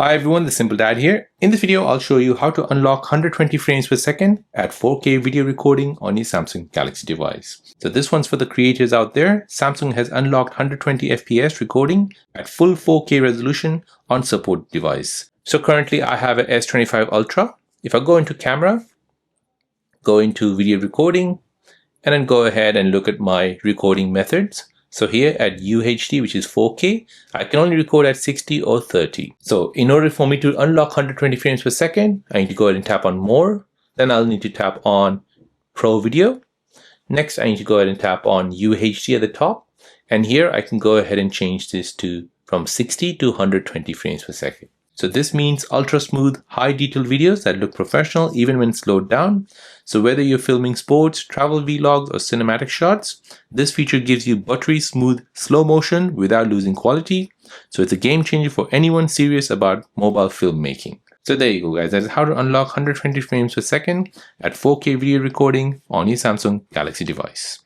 Hi everyone, the Simple Dad here. In this video, I'll show you how to unlock 120 frames per second at 4K video recording on your Samsung Galaxy device. So this one's for the creators out there. Samsung has unlocked 120 FPS recording at full 4K resolution on support device. So currently I have an S25 Ultra. If I go into camera, go into video recording, and then go ahead and look at my recording methods. So here at UHD, which is 4K, I can only record at 60 or 30. So in order for me to unlock 120 frames per second, I need to go ahead and tap on More. Then I'll need to tap on Pro Video. Next, I need to go ahead and tap on UHD at the top. And here I can go ahead and change this to from 60 to 120 frames per second. So this means ultra smooth, high detail videos that look professional even when slowed down. So whether you're filming sports, travel vlogs, or cinematic shots, this feature gives you buttery smooth slow motion without losing quality. So it's a game changer for anyone serious about mobile filmmaking. So there you go guys, that's how to unlock 120 frames per second at 4K video recording on your Samsung Galaxy device.